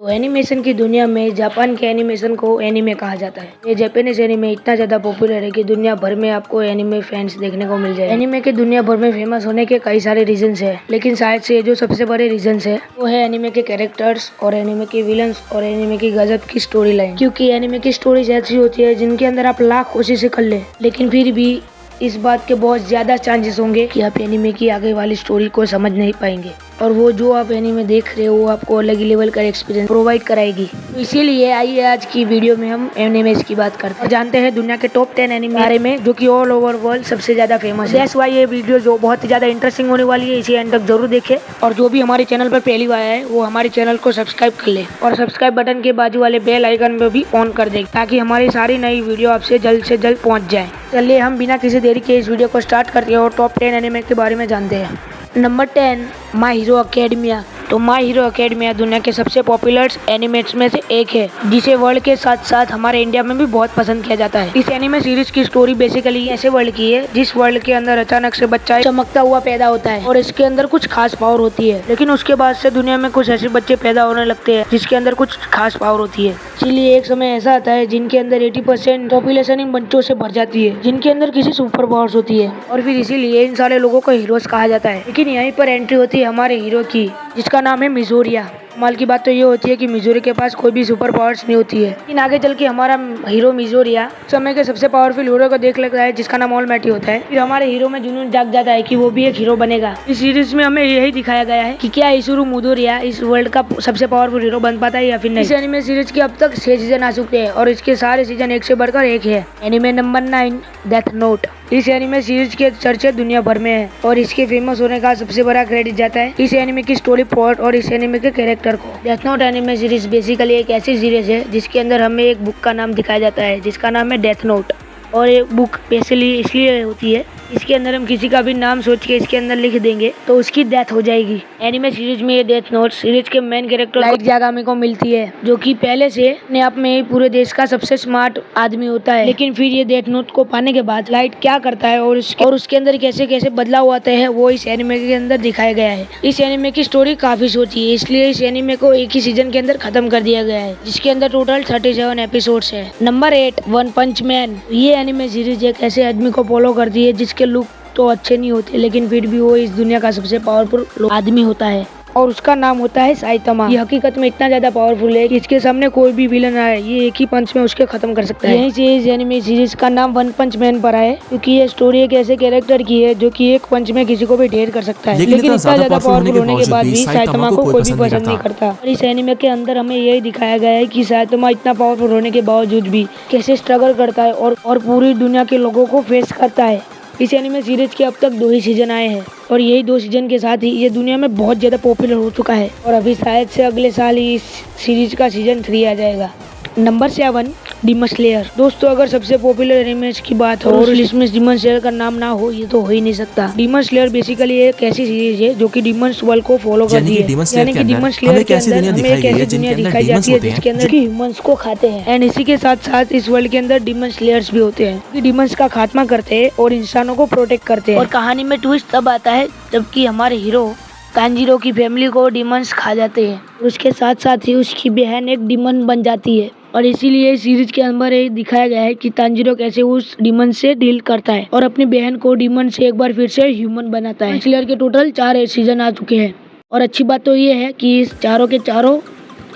तो एनिमेशन की दुनिया में जापान के एनिमेशन को एनिमे कहा जाता है। ये जापानीज एनिमे इतना ज्यादा पॉपुलर है कि दुनिया भर में आपको एनिमे फैंस देखने को मिल जाए। एनिमे के दुनिया भर में फेमस होने के कई सारे रीजंस है, लेकिन शायद से जो सबसे बड़े रीजंस है वो है एनिमे के कैरेक्टर्स और एनिमे के विलन्स और एनिमे की गजब की स्टोरी लाइन। क्योंकि एनिमे की स्टोरीज ऐसी होती है जिनके अंदर आप लाख कोशिशें कर ले, लेकिन फिर भी इस बात के बहुत ज्यादा चांसेस होंगे कि आप एनिमे की आगे वाली स्टोरी को समझ नहीं पाएंगे, और वो जो आप एनिमे देख रहे हो वो आपको अलग ही लेवल का एक्सपीरियंस प्रोवाइड कराएगी। तो इसीलिए आइए आज की वीडियो में हम एनिमेज की बात करते हैं और जानते हैं दुनिया के टॉप 10 एनिमे बारे में जो कि ऑल ओवर वर्ल्ड सबसे ज्यादा फेमस है। दैट्स व्हाई ये वीडियो जो बहुत ही ज्यादा इंटरेस्टिंग होने वाली है, इसे एंड तक जरूर देखें। और जो भी हमारे चैनल पर पहली बार है वो हमारे चैनल को सब्सक्राइब कर ले और सब्सक्राइब बटन के बाजू वाले बेल आइकन में भी ऑन कर दे ताकि हमारी सारी नई वीडियो आपसे जल्द से जल्द पहुंच जाए। चलिए हम बिना किसी देरी के इस वीडियो को स्टार्ट करते हैं और टॉप 10 एनिमे के बारे में जानते हैं। Number 10, my hero academia. तो माय हीरो एकेडमिया दुनिया के सबसे पॉपुलर एनिमेट्स में से एक है, जिसे वर्ल्ड के साथ साथ हमारे इंडिया में भी बहुत पसंद किया जाता है। इस एनिमे सीरीज की स्टोरी बेसिकली ऐसे वर्ल्ड की है जिस वर्ल्ड के अंदर अचानक से बच्चा चमकता हुआ पैदा होता है और इसके अंदर कुछ खास पावर होती है, लेकिन उसके बाद से दुनिया में कुछ ऐसे बच्चे पैदा होने लगते हैं जिसके अंदर कुछ खास पावर होती है। इसीलिए एक समय ऐसा आता है जिनके अंदर 80% पॉपुलेशन इन बच्चों से भर जाती है जिनके अंदर किसी सुपर पावर्स होती है, और फिर इसीलिए इन सारे लोगों को हीरोज कहा जाता है। लेकिन यहीं पर एंट्री होती है हमारे हीरो की, जिसका नाम है मिजोरिया। कमाल की बात तो ये होती है कि मिजोरी के पास कोई भी सुपर पावर्स नहीं होती है, लेकिन आगे चल के हमारा हीरो मिजोरिया समय के सबसे पावरफुल हीरो को देख लेता है जिसका नाम ऑल माइटी होता है। फिर हमारे हीरो में जुनून जाग जाता है कि वो भी एक हीरो बनेगा। इस सीरीज में हमें यही दिखाया गया है कि क्या इसुरु मिजोरिया इस वर्ल्ड का सबसे पावरफुल हीरो बन पाता है या फिर नहीं। इस एनिमे सीरीज के अब तक 6 सीजन आ चुके हैं और इसके सारे सीजन एक से बढ़कर एक है। Anime number 9, death note. इस एनिमे सीरीज के चर्चे दुनिया भर में है और इसके फेमस होने का सबसे बड़ा क्रेडिट जाता है इस एनिमे की स्टोरी प्लॉट और इस एनिमे के कैरेक्टर को। Death note anime series basically एक ऐसी सीरीज है जिसके अंदर हमें एक बुक का नाम दिखाया जाता है जिसका नाम है डेथ नोट। और ये बुक स्पेशली इसलिए होती है, इसके अंदर हम किसी का भी नाम सोच के इसके अंदर लिख देंगे तो उसकी डेथ हो जाएगी। एनिमे सीरीज में ये डेथ नोट सीरीज के मेन कैरेक्टर लाइट यागामी को मिलती है, जो कि पहले से अपने आप में पूरे देश का सबसे स्मार्ट आदमी होता है। लेकिन फिर ये डेथ नोट को पाने के बाद लाइट क्या करता है और उसके अंदर कैसे कैसे बदलाव आते हैं वो इस एनिमे के अंदर दिखाया गया है। इस एनिमे की स्टोरी काफी सोची है, इसलिए इस एनिमे को एक ही सीजन के अंदर खत्म कर दिया गया है, जिसके अंदर टोटल 37 एपिसोड्स है। नंबर 8, वन पंच मैन। ये एनिमे सीरीज एक ऐसे आदमी को फॉलो करती है जिसके लुक तो अच्छे नहीं होते, लेकिन फिर भी वो इस दुनिया का सबसे पावरफुल आदमी होता है और उसका नाम होता है साइतामा। ये हकीकत में इतना ज्यादा पावरफुल है कि इसके सामने कोई भी विलन आए ये एक ही पंच में उसके खत्म कर सकता है। यहीं से इस एनिमे सीरीज का नाम वन पंच मैन पड़ा है, क्योंकि ये स्टोरी एक ऐसे कैरेक्टर की है जो कि एक पंच में किसी को भी ढेर कर सकता है। लेकिन इतना ज्यादा पावरफुल होने के बाद भी साइतामा को कोई भी पसंद नहीं करता। और इस एनिमे के अंदर हमें यही दिखाया गया है कि साइतामा इतना पावरफुल होने के बावजूद भी कैसे स्ट्रगल करता है और पूरी दुनिया के लोगों को फेस करता है। इस एनिमे सीरीज के अब तक 2 ही सीजन आए हैं और यही 2 सीजन के साथ ही ये दुनिया में बहुत ज्यादा पॉपुलर हो चुका है और अभी शायद से अगले साल ही इस सीरीज का सीजन 3 आ जाएगा। Number 7, demon slayer. दोस्तों, अगर सबसे पॉपुलर एनिमेज की बात हो और इसमें डीमन स्लेयर का नाम ना हो ये तो हो ही नहीं सकता। डीमन स्लेयर बेसिकली एक ऐसी सीरीज है जो कि डीमंस वर्ल्ड को फॉलो करती है, यानी कि डीमन स्लेयर के अंदर हमें एक ऐसी दुनिया दिखाई जाती है जिसके अंदर ह्यूमंस को खाते हैं। एंड इसी के साथ साथ इस वर्ल्ड के अंदर डीमन स्लेयर्स भी होते हैं कि डीमंस का खात्मा करते हैं और इंसानों को प्रोटेक्ट करते हैं। और कहानी में ट्विस्ट तब आता है जबकि हमारे हीरो तांजीरो की फैमिली को डीमंस खा जाते हैं, उसके साथ साथ ही उसकी बहन एक डीमन बन जाती है। और इसीलिए सीरीज के अंदर ये दिखाया गया है कि तांजीरो कैसे उस डीमन से डील करता है और अपनी बहन को डीमन से एक बार फिर से ह्यूमन बनाता है। स्लेयर के टोटल 4 सीजन आ चुके हैं और अच्छी बात तो ये है कि इस चारों के चारों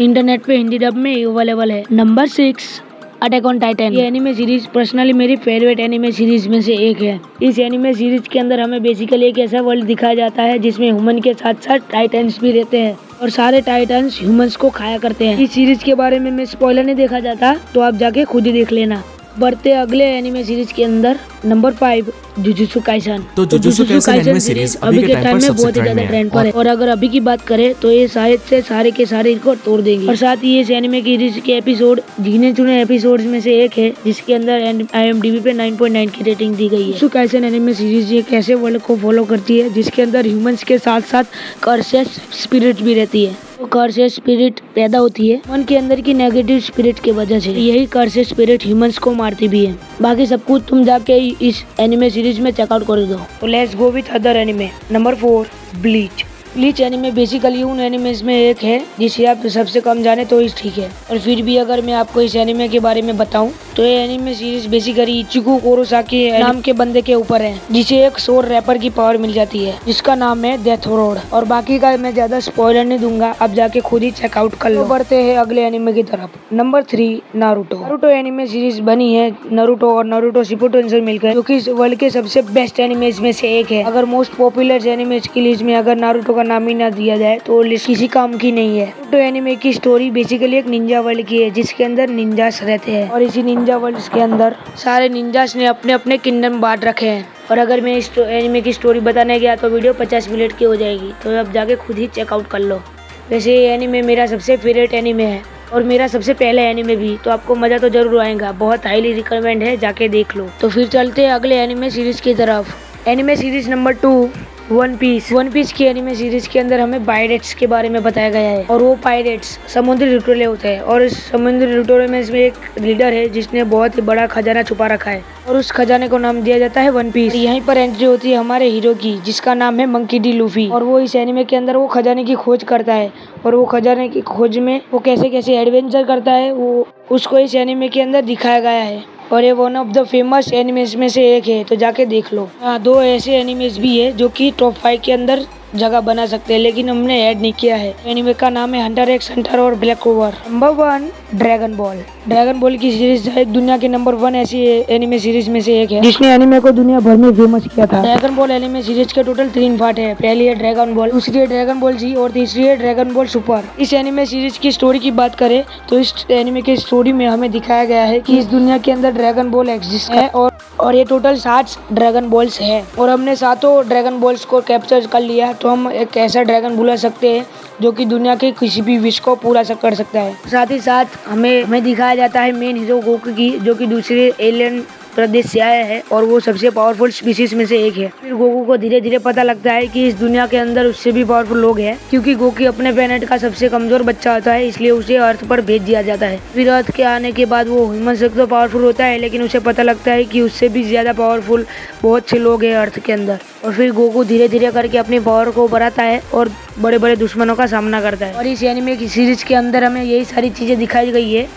इंटरनेट पे हिंदी डब में अवेलेबल है। Number 6, attack on Titan. ये एनिमे सीरीज पर्सनली मेरी फेवरेट एनिमे सीरीज में से एक है। इस एनिमे सीरीज के अंदर हमें बेसिकली एक ऐसा वर्ल्ड दिखाया जाता है जिसमें ह्यूमन के साथ साथ टाइटन्स भी रहते हैं और सारे टाइटन्स ह्यूमंस को खाया करते हैं। इस सीरीज के बारे में मैं स्पॉइलर नहीं देखा जाता, तो आप जाके खुद ही देख लेना। बढ़ते अगले एनिमे सीरीज के अंदर नंबर 5, जुजुत्सु काइसन। तो जुजुत्सु काइसन एनिमे सीरीज अभी के टाइम में बहुत ज्यादा ट्रेंड पर है और अगर अभी की बात करें तो ये शायद से सारे के सारे रिकॉर्ड तोड़ देंगे। और साथ ही इस एनिमे की सीरीज के एपिसोड गिने चुने एपिसोड्स में से एक है जिसके अंदर IMDb पे 9.9 की रेटिंग दी गई है। जुजुत्सु काइसन एनिमे सीरीज एक ऐसे वर्ल्ड को फॉलो करती है जिसके अंदर ह्यूमंस के साथ साथ कर्सेस स्पिरिट भी रहती है। वो कर्सेस स्पिरिट पैदा होती है मन के अंदर की नेगेटिव स्पिरिट की वजह से। यही कर्सेस स्पिरिट ह्यूमंस को मारती भी है। बाकी सब कुछ तुम जाके इस एनिमे सीरीज में चेकआउट कर दो। तो let's go with other anime. Number 4, bleach. Bleach anime basically उन एनिमेस में एक है जिसे आप सबसे कम जाने तो ही ठीक है। और फिर भी अगर मैं आपको इस एनिमे के बारे में बताऊं तो ये anime series basically Ichigo Kurosaki नाम के बंदे के ऊपर है, जिसे एक शोर रैपर की पावर मिल जाती है जिसका नाम है डेथ रोड। और बाकी का मैं ज्यादा स्पॉइलर नहीं दूंगा, आप जाके खुद ही चेकआउट कर लो। बढ़ते हैं अगले एनिमे की तरफ। Number 3 Naruto. Naruto anime series बनी है नारुतो और नारुतो शिपुटन से मिलकर, जो कि वर्ल्ड के सबसे बेस्ट एनिमेज में से एक है। अगर मोस्ट पॉपुलर एनिमेज की लिस्ट में अगर नारुतो का नाम ही ना दिया जाए तो लिस्ट किसी काम की नहीं है। नारुतो एनिमे की स्टोरी बेसिकली एक निंजा वर्ल्ड की है जिसके अंदर निंजास रहते हैं और इसी निंजा वर्ल्ड के अंदर सारे निंजास ने अपने अपने किंगडम बांट रखे हैं। और अगर मैं इस एनिमे की स्टोरी बताने गया तो वीडियो 50 मिनट की हो जाएगी, तो आप जाके खुद ही चेकआउट कर लो। वैसे ये एनिमे मेरा सबसे फेवरेट एनिमे है और मेरा सबसे पहला एनिमे भी, तो आपको मजा तो जरूर आएगा। बहुत हाईली रिकमेंड है, जाके देख लो। तो फिर चलते हैं अगले एनिमे सीरीज की तरफ। Anime series number 2 one piece की एनिमे सीरीज के अंदर हमें पायरेट्स के बारे में बताया गया है। और वो पायरेट्स समुद्री लुटेरे होते हैं और इस समुद्री लुटेरे में इसमें एक लीडर है जिसने बहुत ही बड़ा खजाना छुपा रखा है और उस खजाने को नाम दिया जाता है वन पीस। यहीं पर एंट्री होती है हमारे हीरो की, जिसका नाम है मंकी डी लूफी। और वो इस एनिमे के अंदर वो खजाने की खोज करता है और वो खजाने की खोज में वो कैसे कैसे एडवेंचर करता है वो उसको इस एनिमे के अंदर दिखाया गया है। और ये one of the famous animes में से एक है, तो जाके देख लो। हाँ, 2 ऐसे एनिमेज भी है जो कि टॉप 5 के अंदर जगह बना सकते हैं, लेकिन हमने ऐड नहीं किया है। एनिमे का नाम है हंटर एक्स हंटर और black clover. Number 1 dragon ball. Dragon ball की सीरीज एक दुनिया के नंबर 1 ऐसी एनिमे सीरीज में से एक है जिसने एनिमे को दुनिया भर में फेमस किया था। ड्रैगन बॉल एनिमे सीरीज के टोटल 3 पार्ट है। पहली है ड्रैगन बॉल, दूसरी है ड्रैगन बॉल जी और तीसरी है ड्रैगन बॉल सुपर। इस एनिमे सीरीज की स्टोरी की बात करें तो इस एनिमे की स्टोरी में हमें दिखाया गया है कि इस दुनिया के अंदर ड्रैगन बॉल एग्जिस्ट है और ये टोटल 7 ड्रैगन बॉल्स है और हमने 7 ड्रैगन बॉल्स को कैप्चर कर लिया तो हम एक ऐसा ड्रैगन बुला सकते हैं जो कि दुनिया के किसी भी विश को पूरा कर सकता है। साथ ही साथ हमें दिखाया जाता है मेन हीरो गोकू की, जो कि दूसरे एलियन प्रदेश से आया है और वो सबसे पावरफुल स्पीशीज में से एक है। फिर गोकू को धीरे धीरे पता लगता है कि इस दुनिया के अंदर उससे भी पावरफुल लोग हैं, क्योंकि गोकू अपने प्लेनेट का सबसे कमजोर बच्चा होता है, इसलिए उसे अर्थ पर भेज दिया जाता है। फिर अर्थ के आने के बाद वो ह्यूमन से तो पावरफुल होता है, लेकिन उसे पता लगता है कि उससे भी ज्यादा पावरफुल बहुत से लोग हैं अर्थ के अंदर। और फिर गोकू धीरे धीरे करके अपनी पावर को बढ़ाता है और बड़े बड़े दुश्मनों का सामना करता है। और इस एनिमे की सीरीज के अंदर हमें यही सारी चीजें दिखाई गई है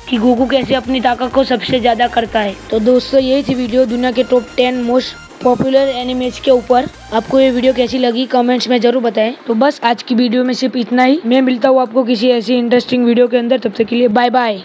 कि गोकू कैसे अपनी ताकत को सबसे ज्यादा करता है। तो दोस्तों, यही थी वीडियो दुनिया के टॉप 10 मोस्ट पॉपुलर एनिमेज के ऊपर। आपको ये वीडियो कैसी लगी कमेंट्स में जरूर बताएं। तो बस आज की वीडियो में सिर्फ इतना ही। मैं मिलता हूँ आपको किसी ऐसी इंटरेस्टिंग वीडियो के अंदर, तब तक के लिए बाय बाय।